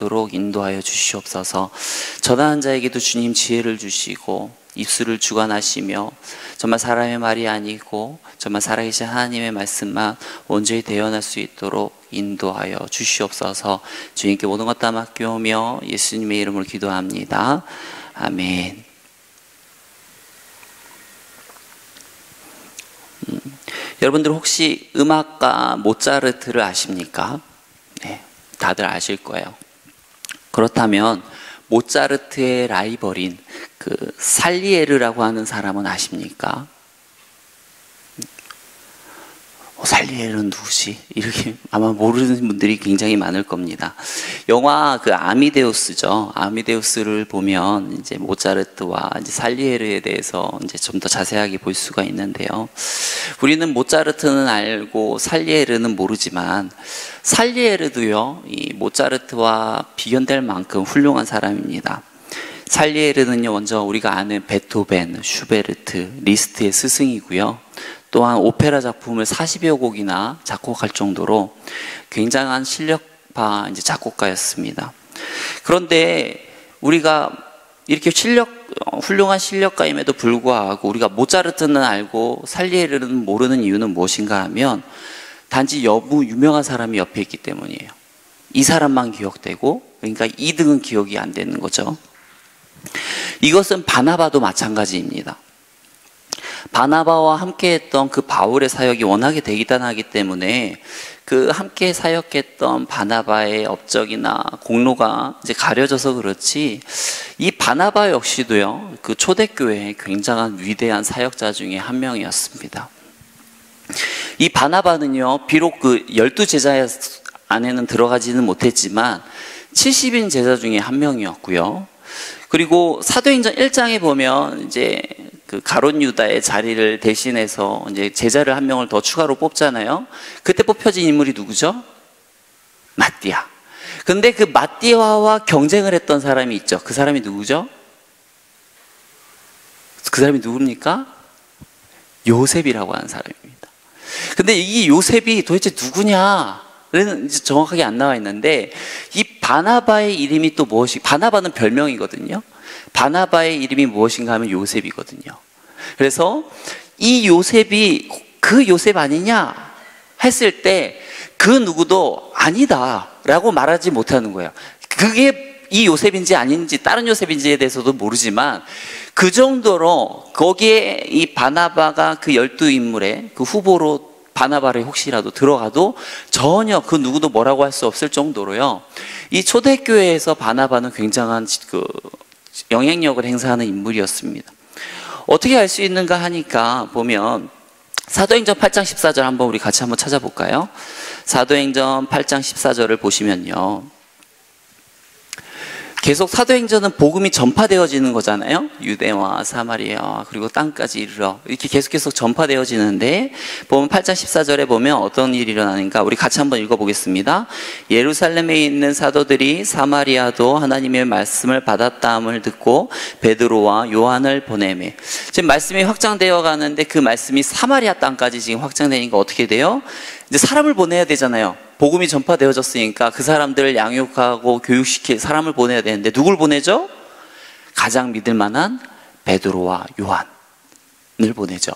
있도록 인도하여 주시옵소서. 전하는 자에게도 주님 지혜를 주시고 입술을 주관하시며 정말 사람의 말이 아니고 정말 살아계신 하나님의 말씀만 온전히 대언할 수 있도록 인도하여 주시옵소서. 주님께 모든 것 다 맡겨오며 예수님의 이름으로 기도합니다. 아멘. 여러분들 혹시 음악가 모차르트를 아십니까? 네, 다들 아실 거예요. 그렇다면 모차르트의 라이벌인 그 살리에르라고 하는 사람은 아십니까? 살리에르는 누구지? 이렇게 아마 모르는 분들이 굉장히 많을 겁니다. 영화 그 아미데우스죠. 아미데우스를 보면 이제 모차르트와 이제 살리에르에 대해서 이제 좀 더 자세하게 볼 수가 있는데요. 우리는 모차르트는 알고 살리에르는 모르지만 살리에르도요, 이 모차르트와 비견될 만큼 훌륭한 사람입니다. 살리에르는요, 먼저 우리가 아는 베토벤, 슈베르트, 리스트의 스승이고요. 또한 오페라 작품을 40여 곡이나 작곡할 정도로 굉장한 실력파 이제 작곡가였습니다. 그런데 우리가 이렇게 훌륭한 실력가임에도 불구하고 우리가 모차르트는 알고 살리에르는 모르는 이유는 무엇인가 하면 단지 너무 유명한 사람이 옆에 있기 때문이에요. 이 사람만 기억되고, 그러니까 2등은 기억이 안 되는 거죠. 이것은 바나바도 마찬가지입니다. 바나바와 함께 했던 그 바울의 사역이 워낙에 대기단하기 때문에 그 함께 사역했던 바나바의 업적이나 공로가 이제 가려져서 그렇지, 이 바나바 역시도요, 그 초대교회의 굉장한 위대한 사역자 중에 한 명이었습니다. 이 바나바는요, 비록 그 12제자 안에는 들어가지는 못했지만 70인 제자 중에 한 명이었고요. 그리고 사도행전 1장에 보면 이제 그 가룟 유다의 자리를 대신해서 이제 제자를 한 명을 더 추가로 뽑잖아요. 그때 뽑혀진 인물이 누구죠? 마띠아. 근데 그 마띠아와 경쟁을 했던 사람이 있죠. 그 사람이 누구죠? 그 사람이 누굽니까? 요셉이라고 하는 사람입니다. 근데 이 요셉이 도대체 누구냐는 이제 정확하게 안 나와 있는데, 이 바나바의 이름이 또 무엇이, 바나바는 별명이거든요. 바나바의 이름이 무엇인가 하면 요셉이거든요. 그래서 이 요셉이 그 요셉 아니냐 했을 때 그 누구도 아니다 라고 말하지 못하는 거예요. 그게 이 요셉인지 아닌지 다른 요셉인지에 대해서도 모르지만 그 정도로 거기에 이 바나바가 그 12인물의 그 후보로 바나바를 혹시라도 들어가도 전혀 그 누구도 뭐라고 할 수 없을 정도로요, 이 초대교회에서 바나바는 굉장한 그 영향력을 행사하는 인물이었습니다. 어떻게 알 수 있는가 하니까 보면 사도행전 8장 14절 한번 우리 같이 한번 찾아볼까요? 사도행전 8장 14절을 보시면요, 계속 사도행전은 복음이 전파되어지는 거잖아요. 유대와 사마리아 그리고 땅까지 이르러 이렇게 계속 전파되어지는데, 보면 8장 14절에 보면 어떤 일이 일어나는가 우리 같이 한번 읽어보겠습니다. 예루살렘에 있는 사도들이 사마리아도 하나님의 말씀을 받았다함을 듣고 베드로와 요한을 보내매. 지금 말씀이 확장되어 가는데 그 말씀이 사마리아 땅까지 지금 확장되니까 어떻게 돼요? 이제 사람을 보내야 되잖아요. 복음이 전파되어졌으니까 그 사람들을 양육하고 교육시킬 사람을 보내야 되는데 누굴 보내죠? 가장 믿을 만한 베드로와 요한을 보내죠.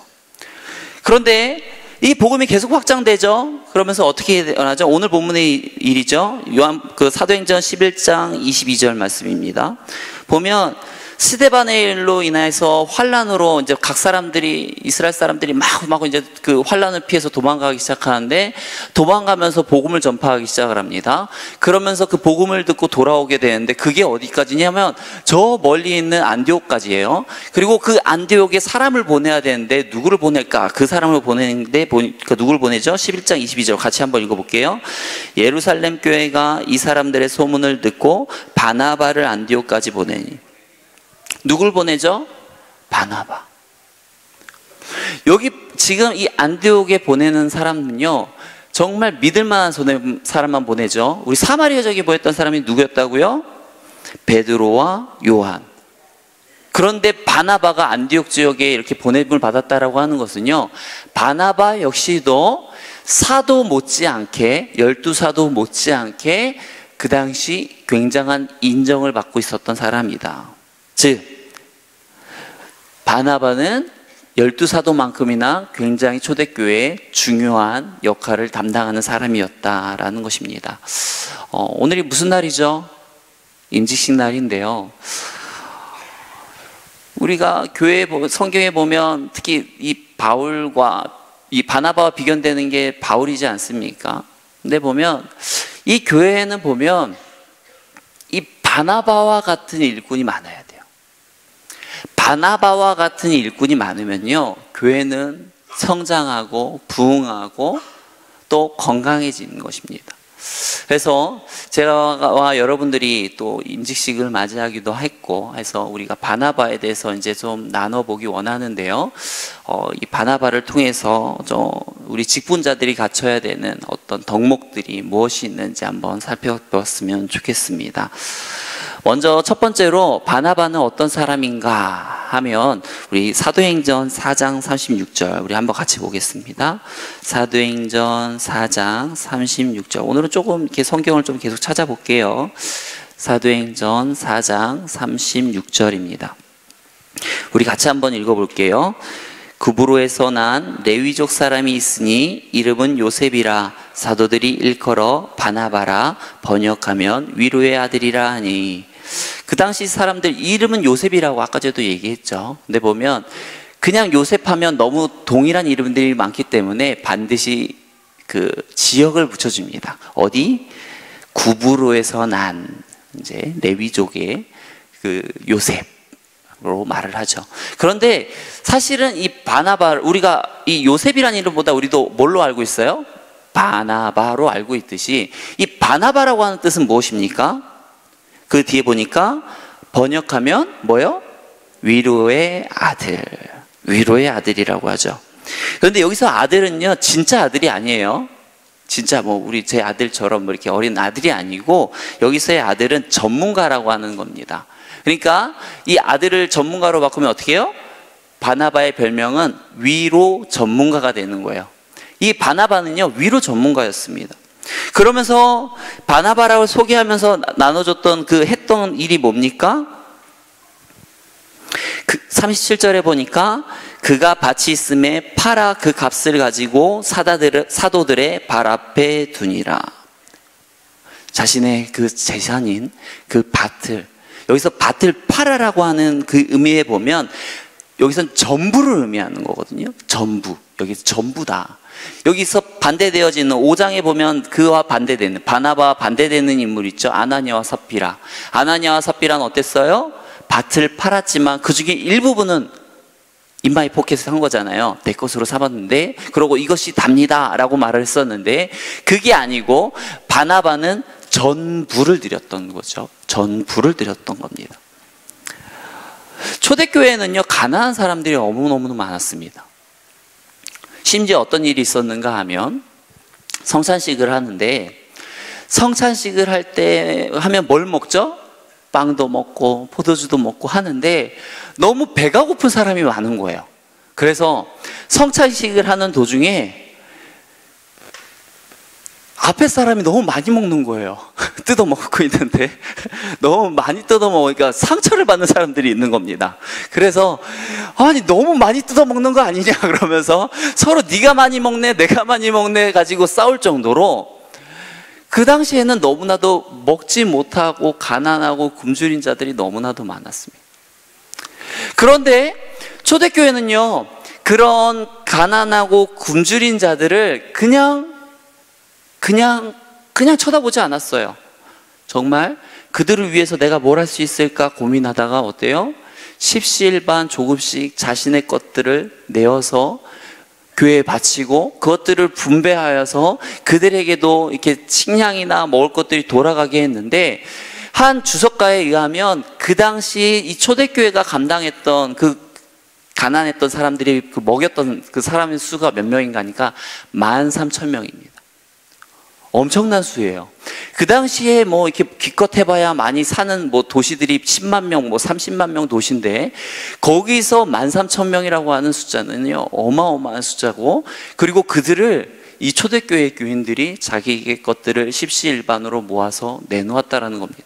그런데 이 복음이 계속 확장되죠. 그러면서 어떻게 일어나죠? 오늘 본문의 일이죠. 요한 그 사도행전 11장 22절 말씀입니다. 보면 스데반의 일로 인해서 환란으로 이제 각 사람들이, 이스라엘 사람들이 막 이제 그 환란을 피해서 도망가기 시작하는데, 도망가면서 복음을 전파하기 시작을 합니다. 그러면서 그 복음을 듣고 돌아오게 되는데, 그게 어디까지냐면 저 멀리 있는 안디옥까지예요. 그리고 그 안디옥에 사람을 보내야 되는데 누구를 보낼까? 그 사람을 보내는데 보니까 누구를 보내죠? 11장 22절 같이 한번 읽어볼게요. 예루살렘 교회가 이 사람들의 소문을 듣고 바나바를 안디옥까지 보내니. 누굴 보내죠? 바나바. 여기 지금 이 안디옥에 보내는 사람은요, 정말 믿을 만한 사람만 보내죠. 우리 사마리아적이 보였던 사람이 누구였다고요? 베드로와 요한. 그런데 바나바가 안디옥 지역에 이렇게 보냄을 받았다라고 하는 것은요, 바나바 역시도 사도 못지않게, 12사도 못지않게 그 당시 굉장한 인정을 받고 있었던 사람이다. 즉 바나바는 12사도만큼이나 굉장히 초대교회에 중요한 역할을 담당하는 사람이었다라는 것입니다. 오늘이 무슨 날이죠? 임직식 날인데요. 우리가 성경에 보면 특히 이 바울과 이 바나바와 비견되는 게 바울이지 않습니까? 근데 보면 이 교회에는 보면 이 바나바와 같은 일꾼이 많아야 돼요. 바나바와 같은 일꾼이 많으면요, 교회는 성장하고 부흥하고 또 건강해지는 것입니다. 그래서 제가 여러분들이 또 임직식을 맞이하기도 했고 해서 우리가 바나바에 대해서 이제 좀 나눠보기 원하는데요. 이 바나바를 통해서 우리 직분자들이 갖춰야 되는 어떤 덕목들이 무엇이 있는지 한번 살펴봤으면 좋겠습니다. 먼저 첫 번째로 바나바는 어떤 사람인가 하면 우리 사도행전 4장 36절 우리 한번 같이 보겠습니다. 사도행전 4장 36절. 오늘은 조금 이렇게 성경을 좀 계속 찾아볼게요. 사도행전 4장 36절입니다. 우리 같이 한번 읽어볼게요. 구브로에서 난 레위족 사람이 있으니 이름은 요셉이라 사도들이 일컬어 바나바라 번역하면 위로의 아들이라 하니. 그 당시 사람들 이름은 요셉이라고 아까 저도 얘기했죠. 근데 보면 그냥 요셉하면 너무 동일한 이름들이 많기 때문에 반드시 그 지역을 붙여줍니다. 어디? 구브로에서 난 이제 레위족의 그 요셉으로 말을 하죠. 그런데 사실은 이 바나바, 우리가 이 요셉이라는 이름보다 우리도 뭘로 알고 있어요? 바나바로 알고 있듯이 이 바나바라고 하는 뜻은 무엇입니까? 그 뒤에 보니까 번역하면 뭐요? 위로의 아들, 위로의 아들이라고 하죠. 그런데 여기서 아들은요, 진짜 아들이 아니에요. 진짜 뭐 우리 제 아들처럼 뭐 이렇게 어린 아들이 아니고 여기서의 아들은 전문가라고 하는 겁니다. 그러니까 이 아들을 전문가로 바꾸면 어떻게 해요? 바나바의 별명은 위로 전문가가 되는 거예요. 이 바나바는요, 위로 전문가였습니다. 그러면서 바나바라고 소개하면서 나눠줬던 그 했던 일이 뭡니까? 37절에 보니까 그가 밭이 있음에 팔아 그 값을 가지고 사도들의 발 앞에 두니라. 자신의 그 재산인 그 밭을, 여기서 밭을 팔아라고 하는 그 의미에 보면 여기선 전부를 의미하는 거거든요. 전부. 여기서 전부다. 여기서 반대되어지는 5장에 보면 그와 반대되는, 바나바와 반대되는 인물 있죠. 아나니아와 삽비라. 아나니아와 삽비라는 어땠어요? 밭을 팔았지만 그 중에 일부분은 인마이 포켓을 한 거잖아요. 내 것으로 삼았는데, 그러고 이것이 답니다 라고 말을 했었는데, 그게 아니고 바나바는 전부를 드렸던 거죠. 전부를 드렸던 겁니다. 초대교회는요, 가난한 사람들이 너무너무 많았습니다. 심지어 어떤 일이 있었는가 하면 성찬식을 하는데, 성찬식을 할 때 하면 뭘 먹죠? 빵도 먹고 포도주도 먹고 하는데 너무 배가 고픈 사람이 많은 거예요. 그래서 성찬식을 하는 도중에 앞에 사람이 너무 많이 먹는 거예요. 뜯어 먹고 있는데 너무 많이 뜯어 먹으니까 상처를 받는 사람들이 있는 겁니다. 그래서 아니 너무 많이 뜯어 먹는 거 아니냐 그러면서 서로 네가 많이 먹네 내가 많이 먹네 가지고 싸울 정도로, 그 당시에는 너무나도 먹지 못하고 가난하고 굶주린 자들이 너무나도 많았습니다. 그런데 초대교회는요, 그런 가난하고 굶주린 자들을 그냥 쳐다보지 않았어요. 정말 그들을 위해서 내가 뭘 할 수 있을까 고민하다가 어때요? 십시일반 조금씩 자신의 것들을 내어서 교회에 바치고 그것들을 분배하여서 그들에게도 이렇게 식량이나 먹을 것들이 돌아가게 했는데, 한 주석가에 의하면 그 당시 이 초대교회가 감당했던 그 가난했던 사람들이 그 먹였던 그 사람의 수가 몇 명인가 하니까 13,000명입니다. 엄청난 수예요. 그 당시에 뭐 이렇게 기껏 해봐야 많이 사는 뭐 도시들이 10만 명, 뭐 30만 명 도시인데 거기서 13,000명이라고 하는 숫자는요 어마어마한 숫자고, 그리고 그들을 이 초대교회 교인들이 자기의 것들을 십시일반으로 모아서 내놓았다라는 겁니다.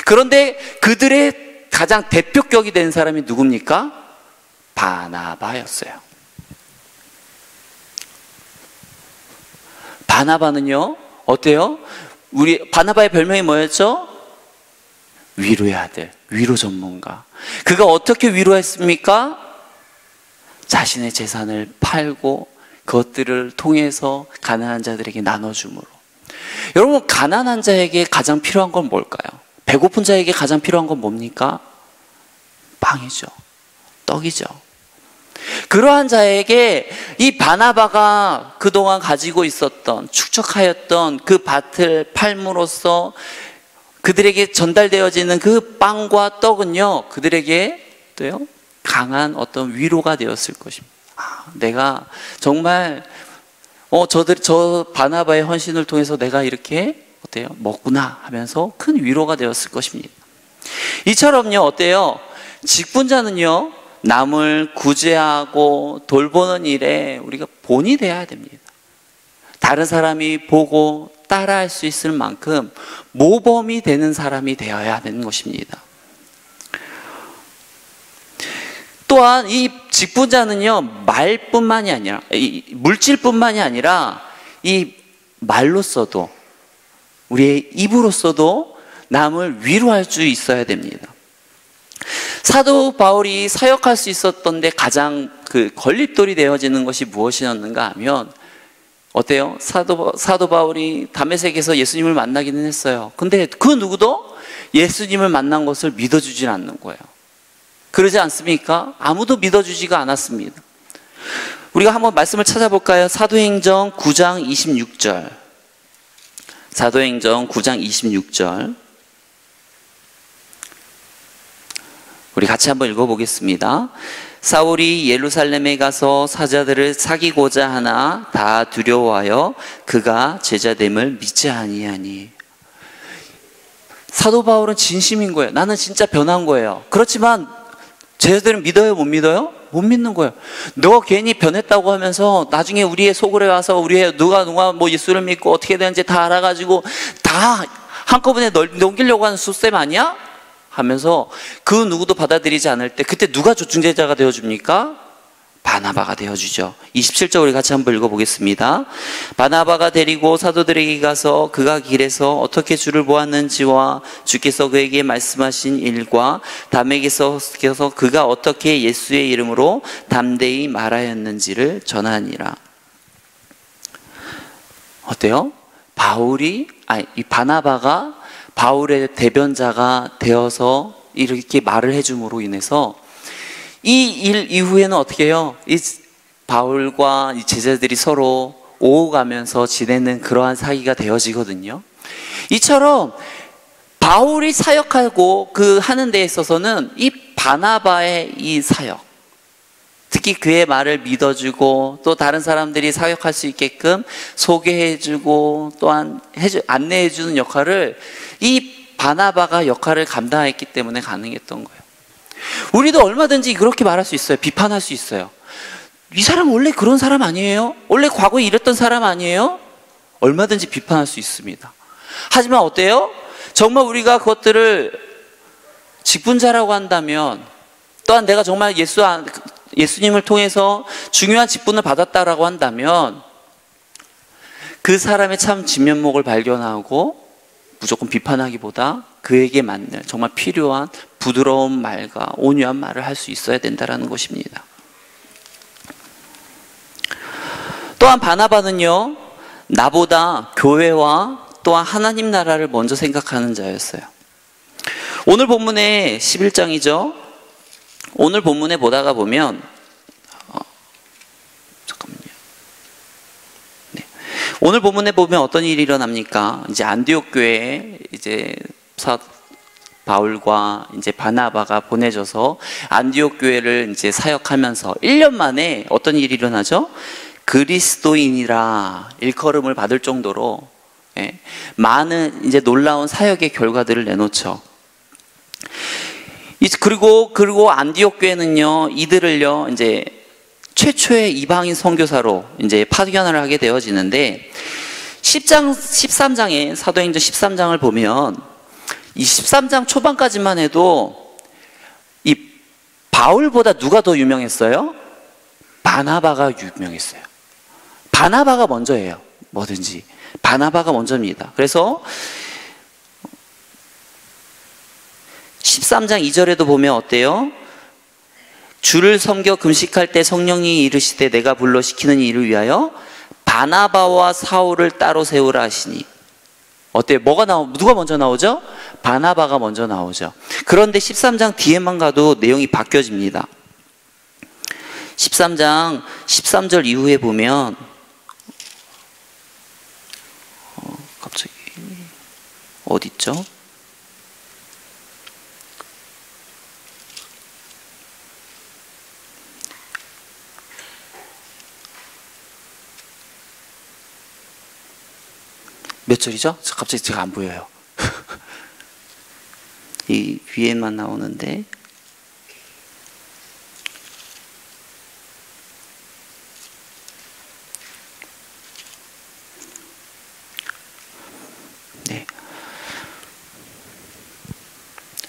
그런데 그들의 가장 대표격이 된 사람이 누굽니까? 바나바였어요. 바나바는요, 어때요? 우리 바나바의 별명이 뭐였죠? 위로의 아들, 위로 전문가. 그가 어떻게 위로했습니까? 자신의 재산을 팔고 그것들을 통해서 가난한 자들에게 나눠줌으로. 여러분, 가난한 자에게 가장 필요한 건 뭘까요? 배고픈 자에게 가장 필요한 건 뭡니까? 빵이죠. 떡이죠. 그러한 자에게 이 바나바가 그동안 가지고 있었던, 축적하였던 그 밭을 팔므로써 그들에게 전달되어지는 그 빵과 떡은요, 그들에게 또요, 강한 어떤 위로가 되었을 것입니다. 내가 정말 저 바나바의 헌신을 통해서 내가 이렇게 어때요? 먹구나 하면서 큰 위로가 되었을 것입니다. 이처럼요, 어때요? 직분자는요, 남을 구제하고 돌보는 일에 우리가 본이 돼야 됩니다. 다른 사람이 보고 따라할 수 있을 만큼 모범이 되는 사람이 되어야 되는 것입니다. 또한 이 직분자는요, 말뿐만이 아니라, 물질뿐만이 아니라 이 말로써도, 우리의 입으로써도 남을 위로할 수 있어야 됩니다. 사도 바울이 사역할 수 있었던데 가장 그 걸림돌이 되어지는 것이 무엇이었는가 하면, 어때요? 사도 바울이 다메섹에서 예수님을 만나기는 했어요. 근데 그 누구도 예수님을 만난 것을 믿어주질 않는 거예요. 그러지 않습니까? 아무도 믿어주지가 않았습니다. 우리가 한번 말씀을 찾아볼까요? 사도행전 9장 26절. 사도행전 9장 26절. 우리 같이 한번 읽어보겠습니다. 사울이 예루살렘에 가서 사자들을 사귀고자 하나 다 두려워하여 그가 제자됨을 믿지 아니하니. 사도 바울은 진심인 거예요. 나는 진짜 변한 거예요. 그렇지만 제자들은 믿어요? 못 믿어요? 못 믿는 거예요. 너 괜히 변했다고 하면서 나중에 우리의 소굴에 와서 우리의 누가 뭐 예수를 믿고 어떻게 되는지 다 알아가지고 다 한꺼번에 넘기려고 하는 숫셈 아니야? 하면서 그 누구도 받아들이지 않을 때 그때 누가 조충제자가 되어줍니까? 바나바가 되어주죠. 27절 우리 같이 한번 읽어보겠습니다. 바나바가 데리고 사도들에게 가서 그가 길에서 어떻게 주를 보았는지와 주께서 그에게 말씀하신 일과 담에게서 그가 어떻게 예수의 이름으로 담대히 말하였는지를 전하니라. 어때요? 이 바나바가 바울의 대변자가 되어서 이렇게 말을 해줌으로 인해서 이 일 이후에는 어떻게 해요? 이 바울과 이 제자들이 서로 오가면서 지내는 그러한 사이가 되어지거든요. 이처럼 바울이 사역하고 그 하는 데 있어서는 이 바나바의 이 사역, 특히 그의 말을 믿어주고 또 다른 사람들이 사역할 수 있게끔 소개해주고 또한 안내해주는 역할을 이 바나바가 역할을 감당했기 때문에 가능했던 거예요. 우리도 얼마든지 그렇게 말할 수 있어요. 비판할 수 있어요. 이 사람 원래 그런 사람 아니에요? 원래 과거에 이랬던 사람 아니에요? 얼마든지 비판할 수 있습니다. 하지만 어때요? 정말 우리가 그것들을 직분자라고 한다면, 또한 내가 정말 예수님을 통해서 중요한 직분을 받았다라고 한다면 그 사람의 참 진면목을 발견하고 무조건 비판하기보다 그에게 맞는 정말 필요한 부드러운 말과 온유한 말을 할 수 있어야 된다는 것입니다. 또한 바나바는요, 나보다 교회와 또한 하나님 나라를 먼저 생각하는 자였어요. 오늘 본문의 11장이죠. 오늘 본문에 보다가 보면 오늘 본문에 보면 어떤 일이 일어납니까? 이제 안디옥 교회에 이제 바울과 이제 바나바가 보내져서 안디옥 교회를 이제 사역하면서 1년 만에 어떤 일이 일어나죠? 그리스도인이라 일컬음을 받을 정도로 많은 이제 놀라운 사역의 결과들을 내놓죠. 그리고 안디옥 교회는요, 이들을요, 이제 최초의 이방인 선교사로 이제 파견을 하게 되어지는데 13장에 사도행전 13장을 보면 이 13장 초반까지만 해도 이 바울보다 누가 더 유명했어요? 바나바가 유명했어요. 바나바가 먼저예요. 뭐든지 바나바가 먼저입니다. 그래서 13장 2절에도 보면 어때요? 주를 섬겨 금식할 때 성령이 이르시되 내가 불러 시키는 일을 위하여 바나바와 사울을 따로 세우라 하시니. 어때요? 누가 먼저 나오죠? 바나바가 먼저 나오죠. 그런데 13장 뒤에만 가도 내용이 바뀌어집니다. 13장 13절 이후에 보면 갑자기 어딨죠? 몇 절이죠? 갑자기 제가 안 보여요. 이 위에만 나오는데 네.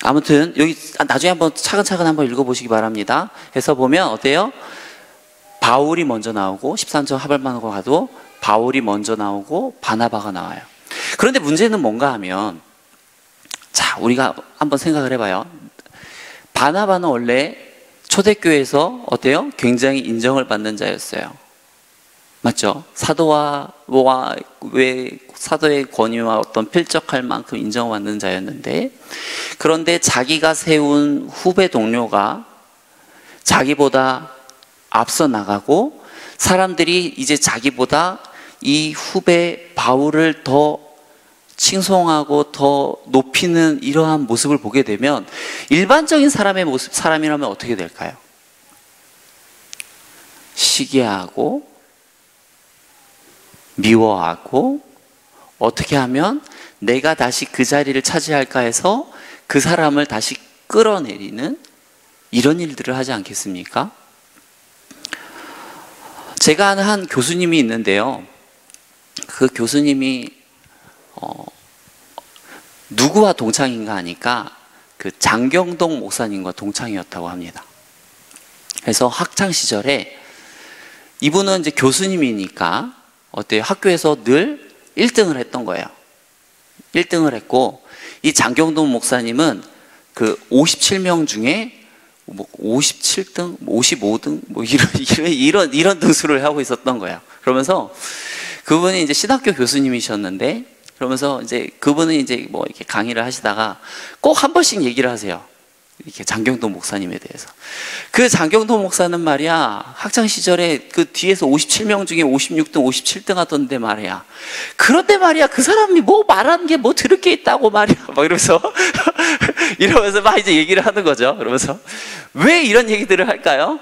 아무튼 여기 나중에 한번 차근차근 한번 읽어보시기 바랍니다. 해서 보면 어때요? 바울이 먼저 나오고 13절 하발만으로 가도 바울이 먼저 나오고 바나바가 나와요. 그런데 문제는 뭔가 하면, 자, 우리가 한번 생각을 해봐요. 바나바는 원래 초대교회에서 어때요? 굉장히 인정을 받는 자였어요. 맞죠? 사도의 권위와 어떤 필적할 만큼 인정받는 자였는데, 그런데 자기가 세운 후배 동료가 자기보다 앞서 나가고 사람들이 이제 자기보다 이 후배 바울을 더 칭송하고 더 높이는 이러한 모습을 보게 되면 일반적인 사람이라면 어떻게 될까요? 시기하고 미워하고 어떻게 하면 내가 다시 그 자리를 차지할까 해서 그 사람을 다시 끌어내리는 이런 일들을 하지 않겠습니까? 제가 아는 한 교수님이 있는데요. 그 교수님이 누구와 동창인가 하니까 그 장경동 목사님과 동창이었다고 합니다. 그래서 학창 시절에 이분은 이제 교수님이니까 어때요? 학교에서 늘 1등을 했던 거예요. 1등을 했고 이 장경동 목사님은 그 57명 중에 뭐 57등, 55등 뭐 이런 등수를 하고 있었던 거예요. 그러면서 그분이 이제 신학교 교수님이셨는데, 그러면서 이제 그분은 이제 뭐 이렇게 강의를 하시다가 꼭 한 번씩 얘기를 하세요. 이렇게 장경동 목사님에 대해서. 그 장경동 목사는 말이야, 학창 시절에 그 뒤에서 57명 중에 56등, 57등 하던데 말이야. 그런데 말이야, 그 사람이 뭐 말하는 게 뭐 들을 게 있다고 말이야. 막 이러면서 이러면서 막 이제 얘기를 하는 거죠. 그러면서 왜 이런 얘기들을 할까요?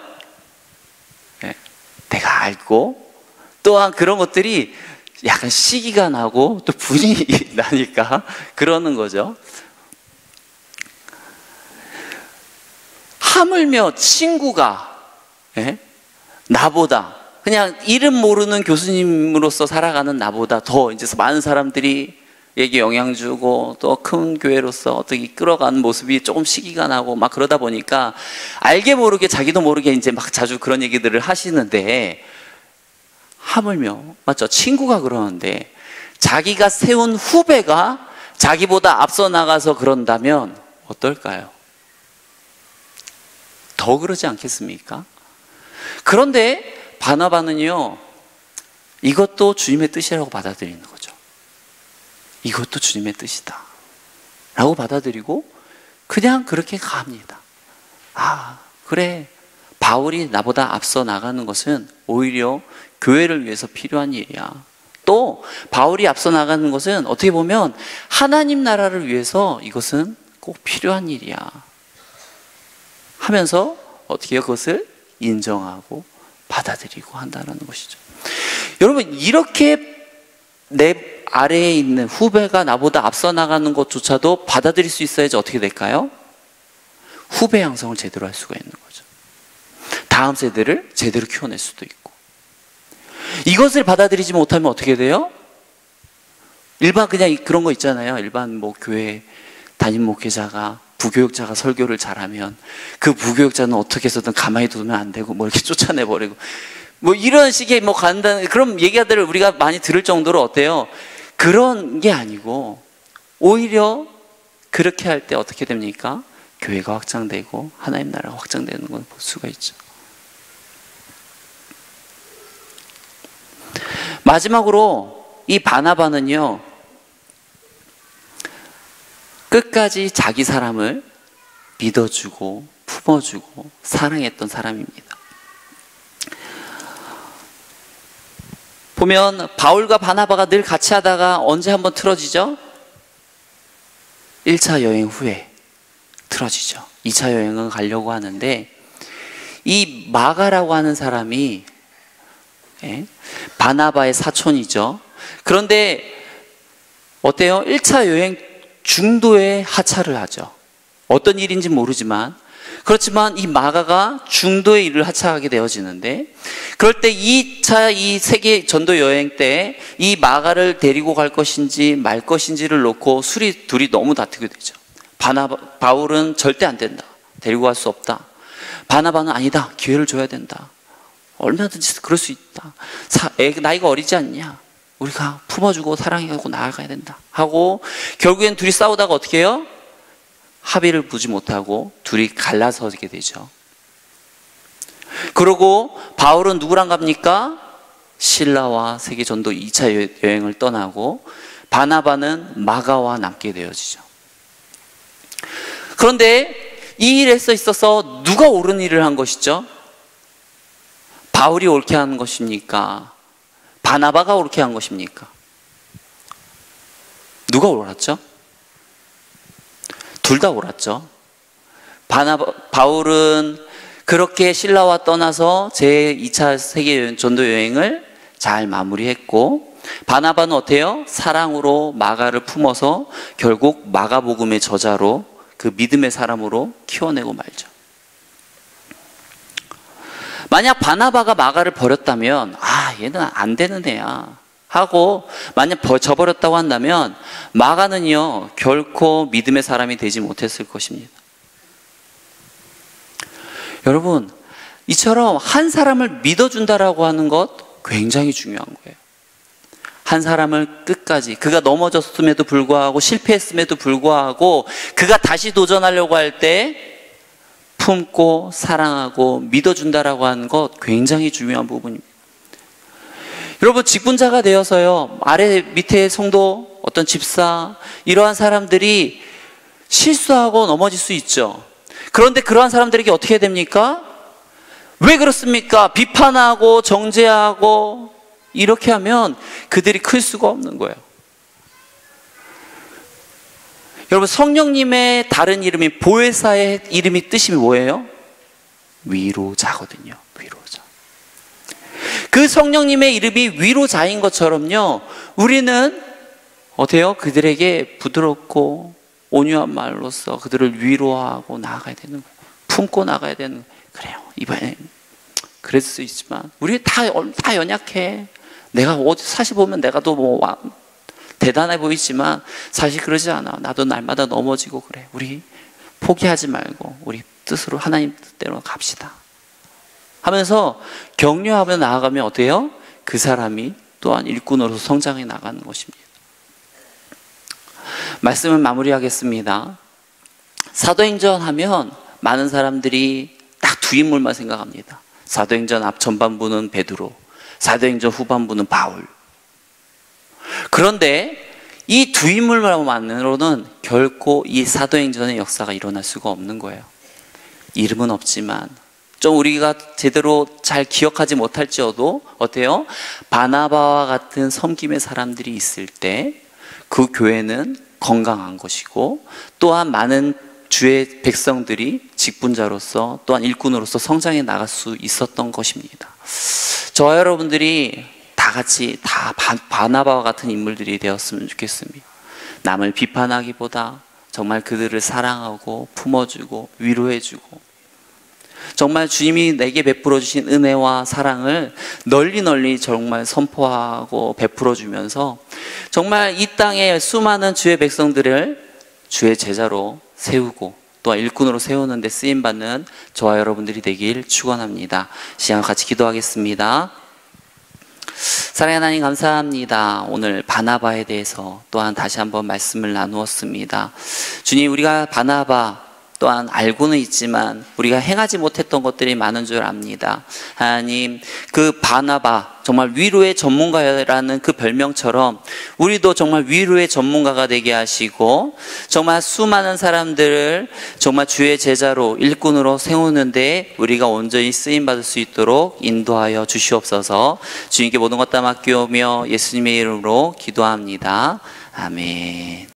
네. 내가 알고 또한 그런 것들이 약간 시기가 나고 또 분이 나니까 그러는 거죠. 하물며 친구가 나보다 그냥 이름 모르는 교수님으로서 살아가는 나보다 더 이제 많은 사람들이 에게 영향 주고 또 큰 교회로서 어떻게 끌어가는 모습이 조금 시기가 나고 막 그러다 보니까 알게 모르게 자기도 모르게 이제 막 자주 그런 얘기들을 하시는데, 하물며 맞죠? 친구가 그러는데 자기가 세운 후배가 자기보다 앞서 나가서 그런다면 어떨까요? 더 그러지 않겠습니까? 그런데 바나바는요, 이것도 주님의 뜻이라고 받아들이는 거죠. 이것도 주님의 뜻이다 라고 받아들이고 그냥 그렇게 갑니다. 아, 그래, 바울이 나보다 앞서 나가는 것은 오히려 교회를 위해서 필요한 일이야. 또 바울이 앞서 나가는 것은 어떻게 보면 하나님 나라를 위해서 이것은 꼭 필요한 일이야 하면서 어떻게 해요? 그것을 인정하고 받아들이고 한다는 것이죠. 여러분, 이렇게 내 아래에 있는 후배가 나보다 앞서 나가는 것조차도 받아들일 수 있어야지 어떻게 될까요? 후배 양성을 제대로 할 수가 있는 거죠. 다음 세대를 제대로 키워낼 수도 있고. 이것을 받아들이지 못하면 어떻게 돼요? 일반 그냥 그런 거 있잖아요. 일반 뭐 교회 담임 목회자가 부교육자가 설교를 잘하면 그 부교육자는 어떻게 해서든 가만히 두면 안 되고 뭐 이렇게 쫓아내버리고 뭐 이런 식의 뭐 간단한 그런 얘기들을 우리가 많이 들을 정도로 어때요? 그런 게 아니고 오히려 그렇게 할 때 어떻게 됩니까? 교회가 확장되고 하나님 나라가 확장되는 걸 볼 수가 있죠. 마지막으로 이 바나바는요, 끝까지 자기 사람을 믿어주고 품어주고 사랑했던 사람입니다. 보면 바울과 바나바가 늘 같이 하다가 언제 한번 틀어지죠? 1차 여행 후에 틀어지죠. 2차 여행은 가려고 하는데 이 마가라고 하는 사람이 바나바의 사촌이죠. 그런데 어때요? 1차 여행 중도에 하차를 하죠. 어떤 일인지 모르지만 그렇지만 이 마가가 중도에 일을 하차하게 되어지는데 그럴 때 2차 이 세계 전도 여행 때 이 마가를 데리고 갈 것인지 말 것인지를 놓고 둘이 너무 다투게 되죠. 바울은 절대 안 된다. 데리고 갈 수 없다. 바나바는 아니다. 기회를 줘야 된다. 얼마든지 그럴 수 있다. 나이가 어리지 않냐. 우리가 품어주고 사랑하고 나아가야 된다. 하고 결국엔 둘이 싸우다가 어떻게 해요? 합의를 보지 못하고 둘이 갈라서게 되죠. 그리고 바울은 누구랑 갑니까? 실라와 세계 전도 2차 여행을 떠나고 바나바는 마가와 남게 되어지죠. 그런데 이 일에 있어서 누가 옳은 일을 한 것이죠? 바울이 옳게 한 것입니까? 바나바가 옳게 한 것입니까? 누가 옳았죠? 둘 다 옳았죠. 바울은 그렇게 신라와 떠나서 제2차 세계 전도 여행을 잘 마무리했고 바나바는 어때요? 사랑으로 마가를 품어서 결국 마가복음의 저자로 그 믿음의 사람으로 키워내고 말죠. 만약 바나바가 마가를 버렸다면 얘는 안 되는 애야 하고 만약 저버렸다고 한다면 마가는요 결코 믿음의 사람이 되지 못했을 것입니다. 여러분 이처럼 한 사람을 믿어준다라고 하는 것 굉장히 중요한 거예요. 한 사람을 끝까지 그가 넘어졌음에도 불구하고 실패했음에도 불구하고 그가 다시 도전하려고 할 때 품고 사랑하고 믿어준다라고 하는 것 굉장히 중요한 부분입니다. 여러분 직분자가 되어서요 아래 밑에 성도 어떤 집사 이러한 사람들이 실수하고 넘어질 수 있죠. 그런데 그러한 사람들에게 어떻게 됩니까? 왜 그렇습니까? 비판하고 정죄하고 이렇게 하면 그들이 클 수가 없는 거예요. 여러분 성령님의 다른 이름이 보혜사의 이름이 뜻이 뭐예요? 위로자거든요. 위로자. 그 성령님의 이름이 위로자인 것처럼요 우리는 어때요? 그들에게 부드럽고 온유한 말로써 그들을 위로하고 나아가야 되는 거예요. 품고 나가야 되는 거예요. 그래요. 이번에 그랬을 수 있지만 우리 다 연약해. 내가 사실 보면 내가 또 뭐 대단해 보이지만 사실 그러지 않아. 나도 날마다 넘어지고 그래. 우리 포기하지 말고 우리 뜻으로 하나님 뜻대로 갑시다 하면서 격려하며 나아가면 어때요? 그 사람이 또한 일꾼으로서 성장해 나가는 것입니다. 말씀을 마무리하겠습니다. 사도행전 하면 많은 사람들이 딱 두 인물만 생각합니다. 사도행전 앞 전반부는 베드로, 사도행전 후반부는 바울. 그런데 이 두 인물만으로는 결코 이 사도행전의 역사가 일어날 수가 없는 거예요. 이름은 없지만 좀 우리가 제대로 잘 기억하지 못할지어도 어때요? 바나바와 같은 섬김의 사람들이 있을 때 그 교회는 건강한 것이고 또한 많은 주의 백성들이 직분자로서 또한 일꾼으로서 성장해 나갈 수 있었던 것입니다. 저와 여러분들이 다 같이 다 바나바와 같은 인물들이 되었으면 좋겠습니다. 남을 비판하기보다 정말 그들을 사랑하고 품어주고 위로해주고 정말 주님이 내게 베풀어 주신 은혜와 사랑을 널리 널리 정말 선포하고 베풀어 주면서 정말 이 땅에 수많은 주의 백성들을 주의 제자로 세우고 또한 일꾼으로 세우는 데 쓰임받는 저와 여러분들이 되길 축원합니다. 시간 같이 기도하겠습니다. 사랑하는 하나님 감사합니다. 오늘 바나바에 대해서 또한 다시 한번 말씀을 나누었습니다. 주님, 우리가 바나바 또한 알고는 있지만 우리가 행하지 못했던 것들이 많은 줄 압니다. 하나님, 그 바나바 정말 위로의 전문가라는 그 별명처럼 우리도 정말 위로의 전문가가 되게 하시고 정말 수많은 사람들을 정말 주의 제자로 일꾼으로 세우는데 우리가 온전히 쓰임받을 수 있도록 인도하여 주시옵소서. 주님께 모든 것 다 맡기오며 예수님의 이름으로 기도합니다. 아멘.